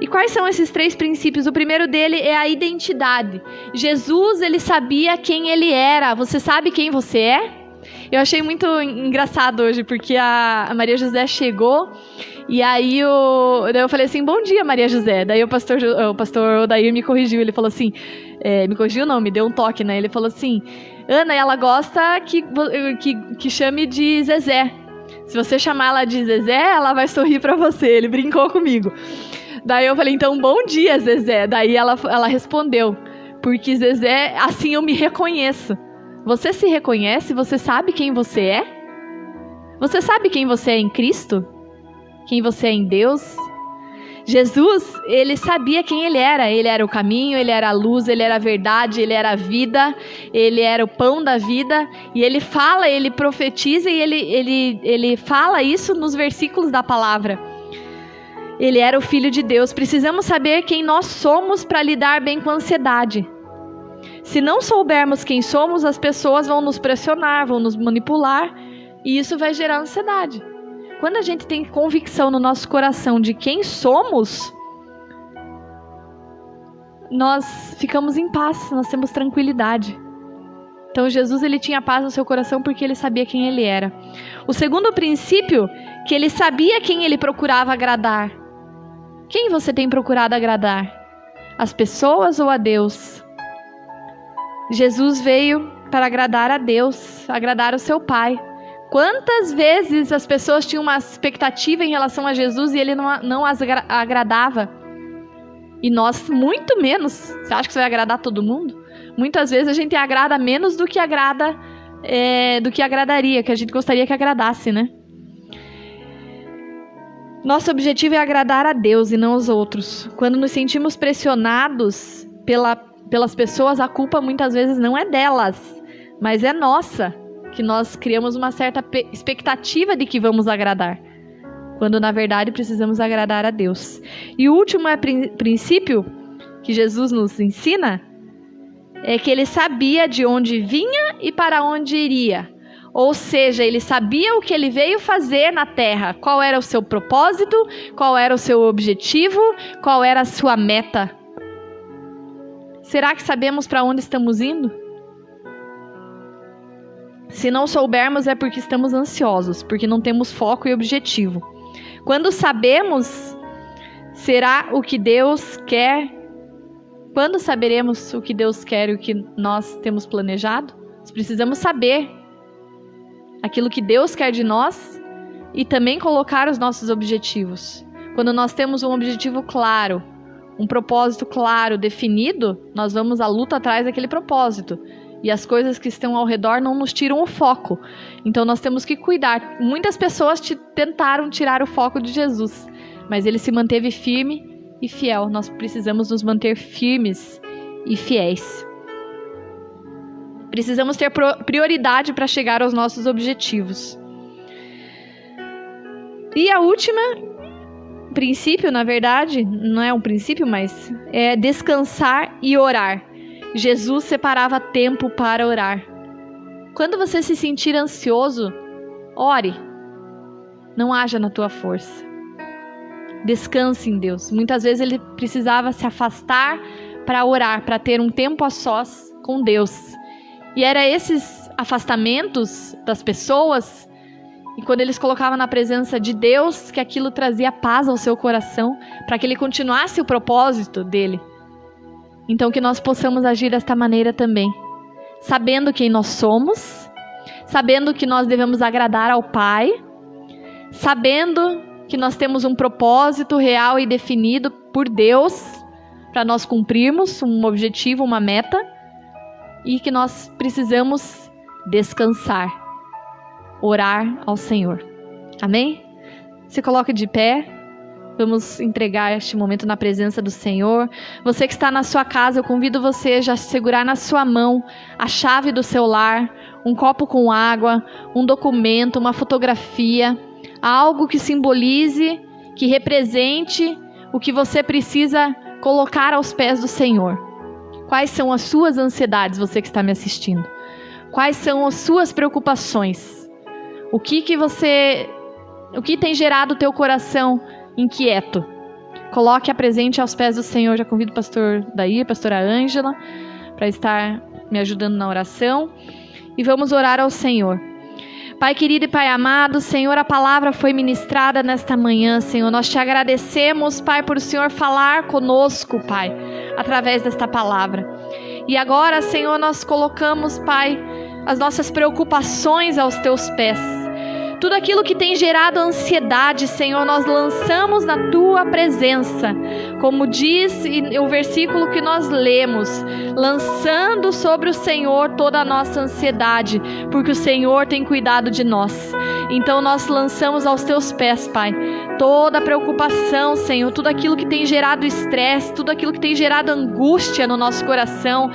E quais são esses 3 princípios? O primeiro dele é a identidade. Jesus, ele sabia quem ele era. Você sabe quem você é? Eu achei muito engraçado hoje, porque a Maria José chegou e aí eu falei assim, bom dia, Maria José. Daí o pastor Odair me corrigiu, ele falou assim, me corrigiu não, me deu um toque, né? Ele falou assim, Ana, ela gosta que chame de Zezé. Se você chamar ela de Zezé, ela vai sorrir pra você. Ele brincou comigo. Daí eu falei, então, bom dia, Zezé. Daí ela respondeu, porque Zezé, assim eu me reconheço. Você se reconhece? Você sabe quem você é? Você sabe quem você é em Cristo? Quem você é em Deus? Jesus, ele sabia quem ele era. Ele era o caminho, ele era a luz, ele era a verdade, ele era a vida, ele era o pão da vida. E ele fala, ele profetiza e ele fala isso nos versículos da palavra. Ele era o Filho de Deus. Precisamos saber quem nós somos para lidar bem com a ansiedade. Se não soubermos quem somos, as pessoas vão nos pressionar, vão nos manipular, e isso vai gerar ansiedade. Quando a gente tem convicção no nosso coração de quem somos, nós ficamos em paz, nós temos tranquilidade. Então Jesus ele tinha paz no seu coração porque ele sabia quem ele era. O segundo princípio, que ele sabia quem ele procurava agradar. Quem você tem procurado agradar? As pessoas ou a Deus? Jesus veio para agradar a Deus, agradar o seu Pai. Quantas vezes as pessoas tinham uma expectativa em relação a Jesus e ele não as agradava? E nós, muito menos. Você acha que você vai agradar todo mundo? Muitas vezes a gente agrada menos do que agradaria, que a gente gostaria que agradasse, né? Nosso objetivo é agradar a Deus e não aos outros. Quando nos sentimos pressionados pelas pessoas, a culpa muitas vezes não é delas, mas é nossa, que nós criamos uma certa expectativa de que vamos agradar, quando na verdade precisamos agradar a Deus. E o último princípio que Jesus nos ensina é que ele sabia de onde vinha e para onde iria. Ou seja, ele sabia o que ele veio fazer na terra, qual era o seu propósito, qual era o seu objetivo, qual era a sua meta. Será que sabemos para onde estamos indo? Se não soubermos é porque estamos ansiosos, porque não temos foco e objetivo. Quando sabemos, será o que Deus quer? Quando saberemos o que Deus quer e o que nós temos planejado? Nós precisamos saber aquilo que Deus quer de nós e também colocar os nossos objetivos. Quando nós temos um objetivo claro, um propósito claro, definido, nós vamos à luta atrás daquele propósito. E as coisas que estão ao redor não nos tiram o foco. Então nós temos que cuidar. Muitas pessoas tentaram tirar o foco de Jesus, mas ele se manteve firme e fiel. Nós precisamos nos manter firmes e fiéis. Precisamos ter prioridade para chegar aos nossos objetivos. E a última princípio, na verdade, não é um princípio, mas é descansar e orar. Jesus separava tempo para orar. Quando você se sentir ansioso, ore. Não haja na tua força. Descanse em Deus. Muitas vezes ele precisava se afastar para orar, para ter um tempo a sós com Deus. E era esses afastamentos das pessoas, e quando eles colocavam na presença de Deus, que aquilo trazia paz ao seu coração, para que ele continuasse o propósito dele. Então que nós possamos agir desta maneira também, sabendo quem nós somos, sabendo que nós devemos agradar ao Pai, sabendo que nós temos um propósito real e definido por Deus, para nós cumprirmos um objetivo, uma meta, e que nós precisamos descansar, orar ao Senhor. Amém? Se coloque de pé. Vamos entregar este momento na presença do Senhor. Você que está na sua casa, eu convido você já a segurar na sua mão a chave do seu lar, um copo com água, um documento, uma fotografia, algo que simbolize, que represente o que você precisa colocar aos pés do Senhor. Quais são as suas ansiedades, você que está me assistindo? Quais são as suas preocupações? O que tem gerado o teu coração inquieto? Coloque a presente aos pés do Senhor. Já convido o pastor Daí, a pastora Ângela, para estar me ajudando na oração. E vamos orar ao Senhor. Pai querido e Pai amado, Senhor, a palavra foi ministrada nesta manhã, Senhor. Nós te agradecemos, Pai, por o Senhor falar conosco, Pai, através desta palavra. E agora, Senhor, nós colocamos, Pai, as nossas preocupações aos teus pés. Tudo aquilo que tem gerado ansiedade, Senhor, nós lançamos na tua presença. Como diz o versículo que nós lemos, lançando sobre o Senhor toda a nossa ansiedade, porque o Senhor tem cuidado de nós. Então nós lançamos aos teus pés, Pai, toda a preocupação, Senhor, tudo aquilo que tem gerado estresse, tudo aquilo que tem gerado angústia no nosso coração,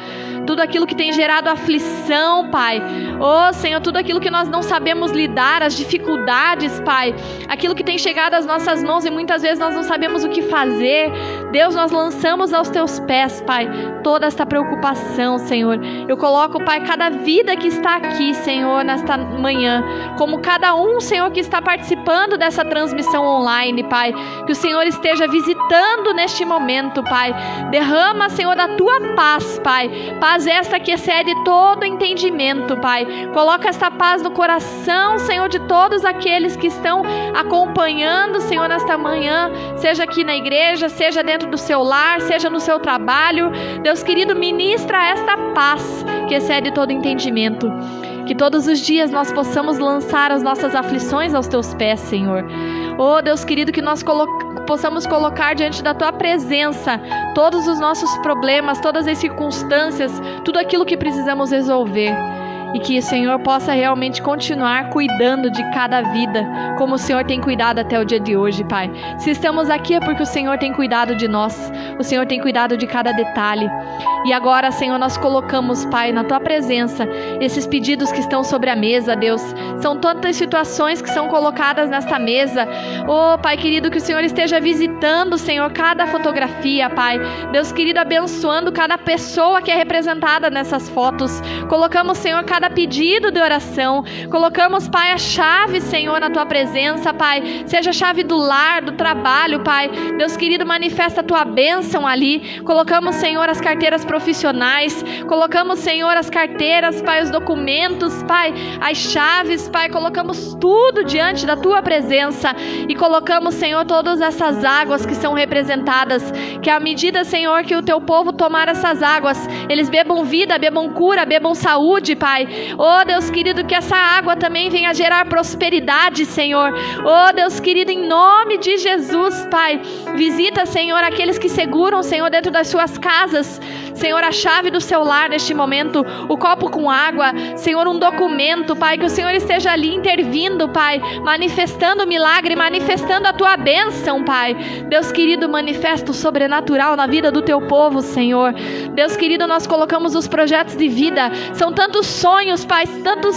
tudo aquilo que tem gerado aflição, Pai. Oh, Senhor, tudo aquilo que nós não sabemos lidar, as dificuldades, Pai, aquilo que tem chegado às nossas mãos e muitas vezes nós não sabemos o que fazer. Deus, nós lançamos aos teus pés, Pai, toda esta preocupação, Senhor. Eu coloco, Pai, cada vida que está aqui, Senhor, nesta manhã, como cada um, Senhor, que está participando dessa transmissão online, Pai, que o Senhor esteja visitando neste momento, Pai. Derrama, Senhor, da tua paz, Pai, paz esta que excede todo entendimento, Pai. Coloca esta paz no coração, Senhor, de todos aqueles que estão acompanhando, Senhor, nesta manhã, seja aqui na igreja, seja dentro do seu lar, seja no seu trabalho. Deus querido, ministra esta paz que excede todo entendimento. Que todos os dias nós possamos lançar as nossas aflições aos teus pés, Senhor. Oh, Deus querido, que nós possamos colocar diante da tua presença todos os nossos problemas, todas as circunstâncias, tudo aquilo que precisamos resolver. E que o Senhor possa realmente continuar cuidando de cada vida, como o Senhor tem cuidado até o dia de hoje, Pai. Se estamos aqui é porque o Senhor tem cuidado de nós, o Senhor tem cuidado de cada detalhe. E agora, Senhor, nós colocamos, Pai, na tua presença, esses pedidos que estão sobre a mesa, Deus. São tantas situações que são colocadas nesta mesa. Oh, Pai querido, que o Senhor esteja visitando, Senhor, cada fotografia, Pai. Deus querido, abençoando cada pessoa que é representada nessas fotos. Colocamos, Senhor, cada pedido de oração. Colocamos, Pai, a chave, Senhor, na tua presença, Pai. Seja a chave do lar, do trabalho, Pai. Deus querido, manifesta a tua bênção ali. Colocamos, Senhor, as carteiras profissionais. Colocamos, Senhor, as carteiras, Pai, os documentos, Pai, as chaves, Pai. Colocamos tudo diante da tua presença. E colocamos, Senhor, todas essas águas que são representadas. Que à medida, Senhor, que o teu povo tomar essas águas, eles bebam vida, bebam cura, bebam saúde, Pai. Pai. Oh, Deus querido, que essa água também venha gerar prosperidade, Senhor. Oh, Deus querido, em nome de Jesus, Pai. Visita, Senhor, aqueles que seguram, Senhor, dentro das suas casas, Senhor, a chave do seu lar neste momento, o copo com água, Senhor, um documento, Pai, que o Senhor esteja ali intervindo, Pai, manifestando o milagre, manifestando a tua bênção, Pai. Deus querido, manifesta o sobrenatural na vida do teu povo, Senhor. Deus querido, nós colocamos os projetos de vida, são tantos sonhos, Pai, tantos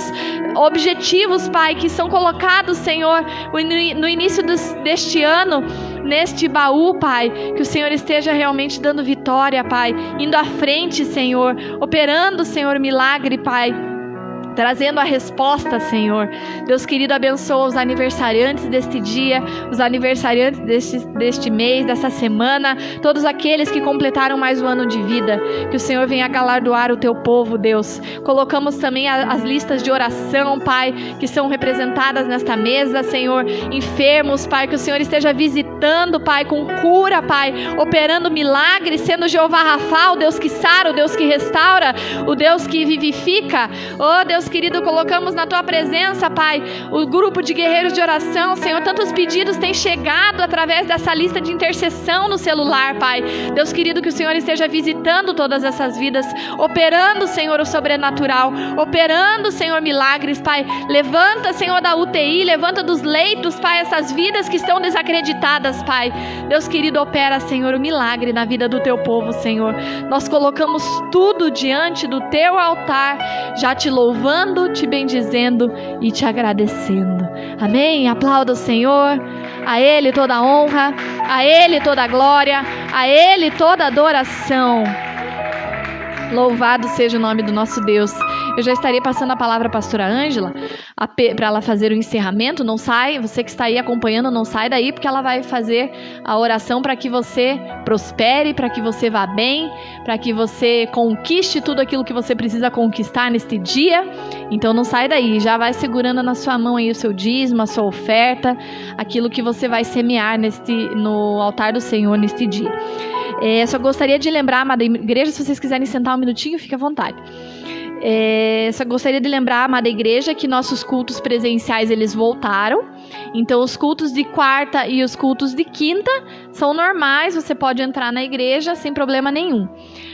objetivos, Pai, que são colocados, Senhor, no início deste ano, neste baú, Pai, que o Senhor esteja realmente dando vitória, Pai, indo à frente, Senhor, operando, Senhor, milagre, Pai, trazendo a resposta, Senhor. Deus querido, abençoa os aniversariantes deste dia, os aniversariantes deste mês, dessa semana, todos aqueles que completaram mais um ano de vida, que o Senhor venha galardoar o teu povo, Deus. Colocamos também as listas de oração, Pai, que são representadas nesta mesa, Senhor, enfermos, Pai, que o Senhor esteja visitando, Pai, com cura, Pai, operando milagres, sendo Jeová Rafa, o Deus que sara, o Deus que restaura, o Deus que vivifica. Oh, Deus querido, colocamos na tua presença, Pai, o grupo de guerreiros de oração, Senhor, tantos pedidos têm chegado através dessa lista de intercessão no celular, Pai. Deus querido, que o Senhor esteja visitando todas essas vidas, operando, Senhor, o sobrenatural, operando, Senhor, milagres, Pai. Levanta, Senhor, da UTI, levanta dos leitos, Pai, essas vidas que estão desacreditadas, Pai. Deus querido, opera, Senhor, o milagre na vida do teu povo, Senhor. Nós colocamos tudo diante do teu altar, já te louvando, te bendizendo e te agradecendo. Amém? Aplauda o Senhor. A Ele toda a honra, a Ele toda a glória, a Ele toda a adoração. Louvado seja o nome do nosso Deus. Eu já estaria passando a palavra à pastora Ângela para ela fazer o encerramento. Não sai, você que está aí acompanhando, não sai daí, porque ela vai fazer a oração para que você prospere, para que você vá bem, para que você conquiste tudo aquilo que você precisa conquistar neste dia. Então não sai daí, já vai segurando na sua mão aí o seu dízimo, a sua oferta, aquilo que você vai semear no altar do Senhor neste dia. Só gostaria de lembrar, amada igreja, se vocês quiserem sentar um minutinho, fique à vontade. Só gostaria de lembrar, amada igreja, que nossos cultos presenciais, eles voltaram. Então os cultos de quarta e os cultos de quinta são normais, você pode entrar na igreja sem problema nenhum.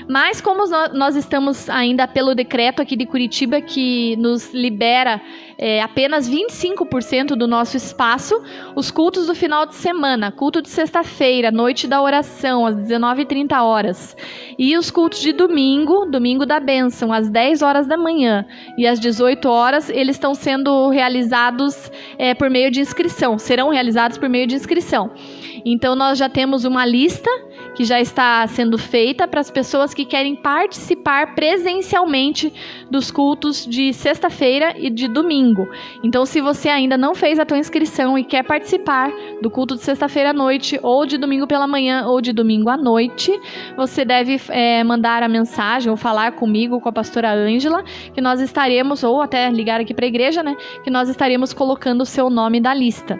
Mas como nós estamos ainda pelo decreto aqui de Curitiba, que nos libera apenas 25% do nosso espaço, os cultos do final de semana, culto de sexta-feira, noite da oração, às 19h30, e os cultos de domingo da bênção, às 10 horas da manhã e às 18 horas, eles estão sendo realizados por meio de inscrição, serão realizados por meio de inscrição. Então nós já temos uma lista que já está sendo feita para as pessoas que querem participar presencialmente dos cultos de sexta-feira e de domingo. Então, se você ainda não fez a tua inscrição e quer participar do culto de sexta-feira à noite, ou de domingo pela manhã, ou de domingo à noite, você deve mandar a mensagem ou falar comigo, com a pastora Ângela, que nós estaremos, ou até ligar aqui para a igreja, né, que nós estaremos colocando o seu nome da lista.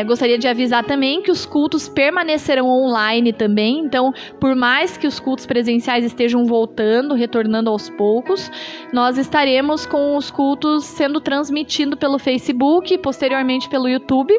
Gostaria de avisar também que os cultos permanecerão online também, então, por mais que os cultos presenciais estejam voltando, retornando aos poucos, nós estaremos com os cultos sendo transmitidos pelo Facebook, posteriormente pelo YouTube.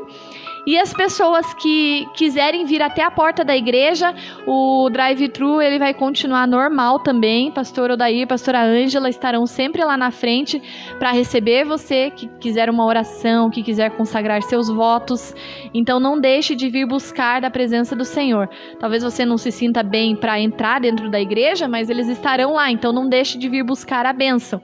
E as pessoas que quiserem vir até a porta da igreja, o drive-thru ele vai continuar normal também. Pastor Odair, pastora Ângela estarão sempre lá na frente para receber você que quiser uma oração, que quiser consagrar seus votos. Então não deixe de vir buscar da presença do Senhor. Talvez você não se sinta bem para entrar dentro da igreja, mas eles estarão lá. Então não deixe de vir buscar a bênção.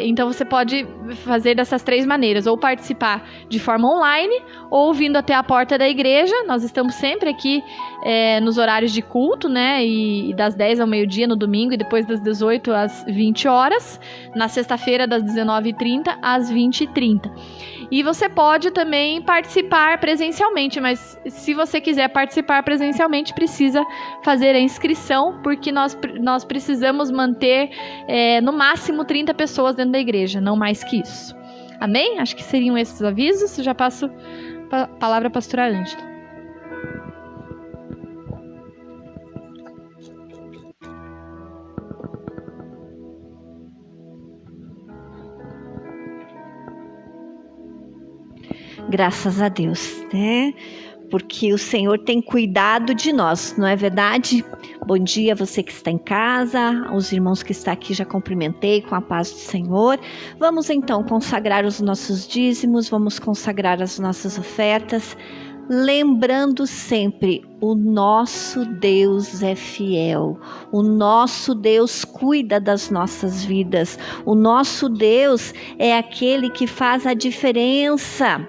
Então você pode fazer dessas três maneiras, ou participar de forma online, ou vindo até a porta da igreja. Nós estamos sempre aqui nos horários de culto, né, e das 10 ao meio-dia no domingo, e depois das 18 às 20 horas, na sexta-feira das 19h30 às 20h30. E você pode também participar presencialmente, mas se você quiser participar presencialmente, precisa fazer a inscrição, porque nós precisamos manter no máximo 30 pessoas dentro da igreja, não mais que isso. Amém? Acho que seriam esses avisos. Eu já passo a palavra à pastora Ângela. Graças a Deus, né? Porque o Senhor tem cuidado de nós, não é verdade? Bom dia você que está em casa, os irmãos que estão aqui já cumprimentei com a paz do Senhor. Vamos então consagrar os nossos dízimos, vamos consagrar as nossas ofertas, lembrando sempre, o nosso Deus é fiel, o nosso Deus cuida das nossas vidas, o nosso Deus é aquele que faz a diferença.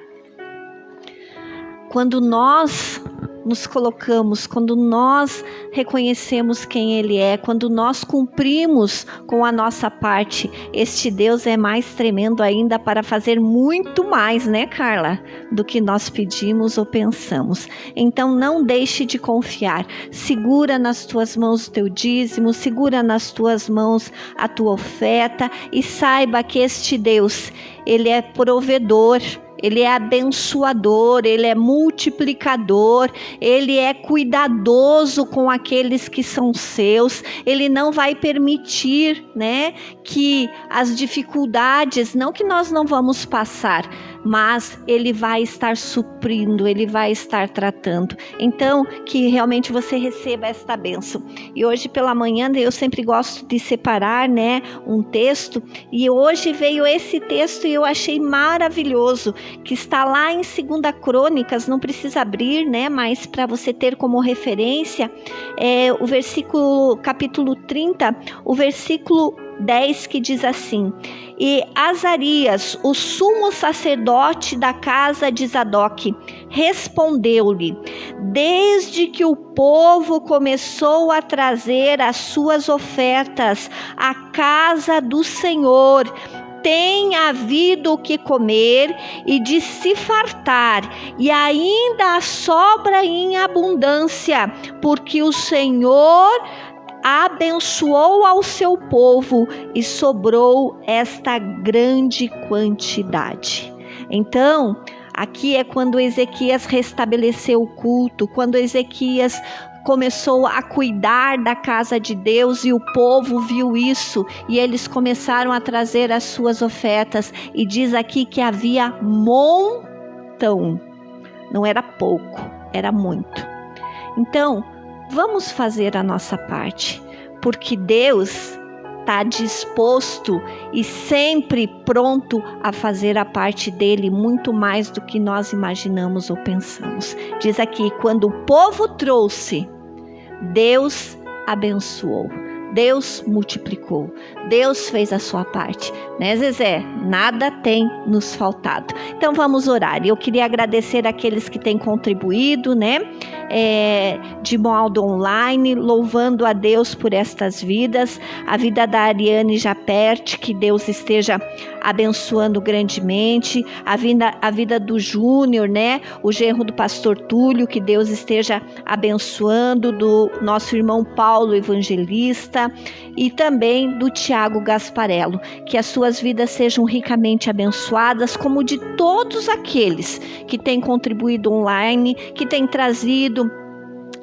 Quando nós nos colocamos, quando nós reconhecemos quem Ele é, quando nós cumprimos com a nossa parte, este Deus é mais tremendo ainda para fazer muito mais, né, Carla, do que nós pedimos ou pensamos. Então não deixe de confiar, segura nas tuas mãos o teu dízimo, segura nas tuas mãos a tua oferta e saiba que este Deus, Ele é provedor, Ele é abençoador, Ele é multiplicador, Ele é cuidadoso com aqueles que são seus. Ele não vai permitir, né, que as dificuldades, não que nós não vamos passar, mas Ele vai estar suprindo, Ele vai estar tratando. Então, que realmente você receba esta bênção. E hoje pela manhã, eu sempre gosto de separar, né, um texto, e hoje veio esse texto e eu achei maravilhoso, que está lá em 2 Crônicas, não precisa abrir, né, mas para você ter como referência, o versículo, capítulo 30, o versículo 10, que diz assim: e Azarias, o sumo sacerdote da casa de Zadok, respondeu-lhe: desde que o povo começou a trazer as suas ofertas à casa do Senhor, tem havido o que comer e de se fartar, e ainda sobra em abundância, porque o Senhor abençoou ao seu povo e sobrou esta grande quantidade. Então, aqui é quando Ezequias restabeleceu o culto, quando Ezequias começou a cuidar da casa de Deus e o povo viu isso e eles começaram a trazer as suas ofertas, e diz aqui que havia montão, não era pouco, era muito. Então, vamos fazer a nossa parte, porque Deus está disposto e sempre pronto a fazer a parte dele, muito mais do que nós imaginamos ou pensamos. Diz aqui, quando o povo trouxe, Deus abençoou, Deus multiplicou, Deus fez a sua parte, né, Zezé? Nada tem nos faltado. Então vamos orar. Eu queria agradecer aqueles que têm contribuído, né, de modo online, louvando a Deus por estas vidas, a vida da Ariane Japerte, que Deus esteja abençoando grandemente, a vida do Júnior, né, o genro do pastor Túlio, que Deus esteja abençoando, do nosso irmão Paulo Evangelista, e também do Tiago Gasparello, que as suas vidas sejam ricamente abençoadas, como de todos aqueles que têm contribuído online, que têm trazido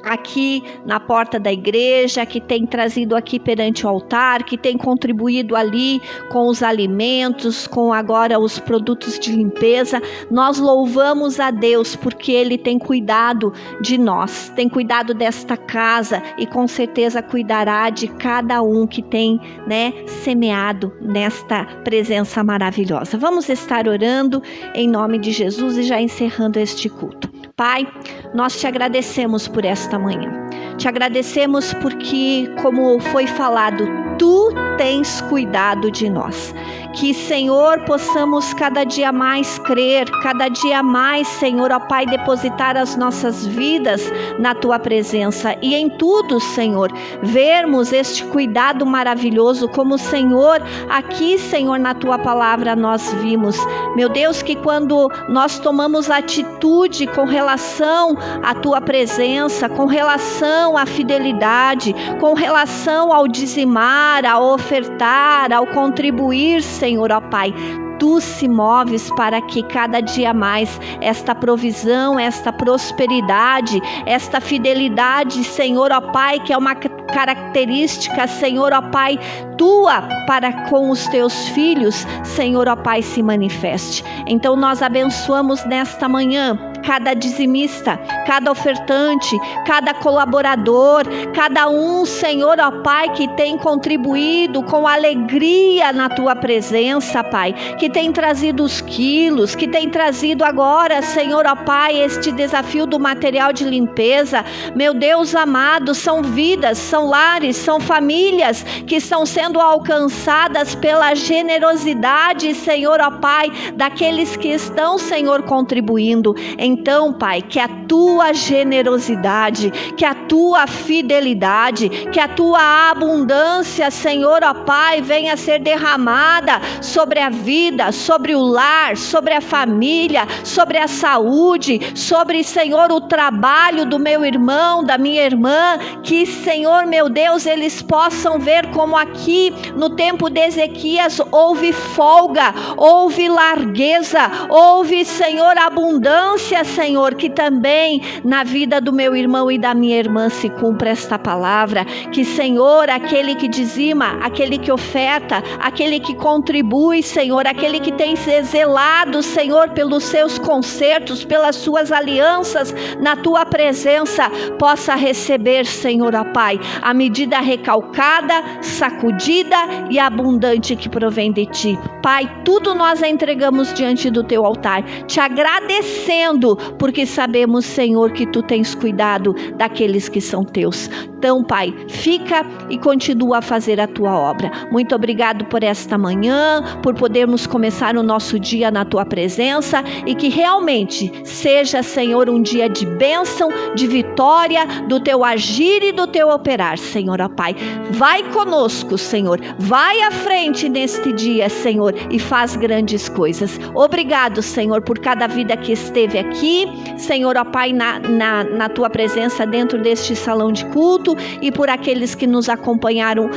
aqui na porta da igreja, que tem trazido aqui perante o altar, que tem contribuído ali com os alimentos, com agora os produtos de limpeza. Nós louvamos a Deus porque Ele tem cuidado de nós, tem cuidado desta casa e com certeza cuidará de cada um que tem, né, semeado nesta presença maravilhosa. Vamos estar orando em nome de Jesus e já encerrando este culto. Pai, nós te agradecemos por esta manhã. Te agradecemos porque, como foi falado, Tu tens cuidado de nós. Que, Senhor, possamos cada dia mais crer, cada dia mais, Senhor, ó Pai, depositar as nossas vidas na Tua presença. E em tudo, Senhor, vermos este cuidado maravilhoso, como o Senhor, aqui, Senhor, na Tua palavra nós vimos. Meu Deus, que quando nós tomamos atitude com relação à Tua presença, com relação à fidelidade, com relação ao dizimar, ao ofertar, ao contribuir, Senhor, ó Pai, Tu se moves para que cada dia mais esta provisão, esta prosperidade, esta fidelidade, Senhor, ó Pai, que é uma característica, Senhor, ó Pai, tua para com os teus filhos, Senhor, ó Pai, se manifeste. Então nós abençoamos nesta manhã cada dizimista, cada ofertante, cada colaborador, cada um, Senhor, ó Pai, que tem contribuído com alegria na tua presença, Pai, que tem trazido os quilos, que tem trazido agora, Senhor, ó Pai, este desafio do material de limpeza. Meu Deus amado, são vidas, são lares, são famílias que estão sendo alcançadas pela generosidade, Senhor, ó Pai, daqueles que estão, Senhor, contribuindo. Então, Pai, que a tua generosidade, que a tua fidelidade, que a tua abundância, Senhor, ó Pai, venha a ser derramada sobre a vida, sobre o lar, sobre a família, sobre a saúde, sobre, Senhor, o trabalho do meu irmão, da minha irmã, que, Senhor, meu Deus, eles possam ver como aqui no tempo de Ezequias houve folga, houve largueza, houve, Senhor, abundância, Senhor, que também na vida do meu irmão e da minha irmã se cumpra esta palavra, que, Senhor, aquele que dizima, aquele que oferta, aquele que contribui, Senhor, aquele que tem zelado, Senhor, pelos seus concertos, pelas suas alianças na tua presença, possa receber, Senhor, ó Pai, a medida recalcada, sacudida e abundante que provém de ti. Pai, tudo nós entregamos diante do teu altar, te agradecendo, porque sabemos, Senhor, que tu tens cuidado daqueles que são teus. Então, Pai, fica e continua a fazer a tua obra. Muito obrigado por esta manhã, por podermos começar o nosso dia na tua presença e que realmente seja, Senhor, um dia de bênção, de vitória, do teu agir e do teu operar, Senhor, ó Pai. Vai conosco, Senhor, vai à frente neste dia, Senhor, e faz grandes coisas. Obrigado, Senhor, por cada vida que esteve aqui, Senhor, ó Pai, na tua presença dentro deste salão de culto e por aqueles que nos acompanharam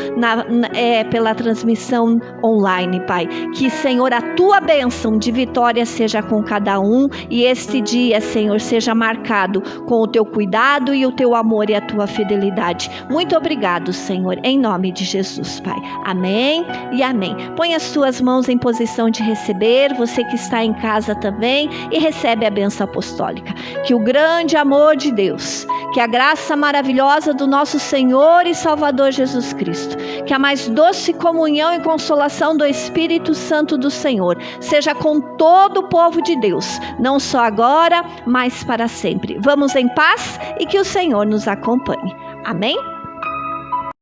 pela transmissão online, Pai. Que, Senhor, a tua bênção de vitória seja com cada um e este dia, Senhor, seja marcado com o teu cuidado e o teu amor e a tua fidelidade. Muito obrigado, Senhor, em nome de Jesus, Pai. Amém e amém. Põe as tuas mãos em posição de receber, você que está em casa também, e recebe a bênção apostólica. Que o grande amor de Deus, que a graça maravilhosa do nosso Senhor e Salvador Jesus Cristo, que a mais doce comunhão e consolação do Espírito Santo do Senhor seja com todo o povo de Deus, não só agora, mas para sempre. Vamos em paz e que o Senhor nos acompanhe. Amém?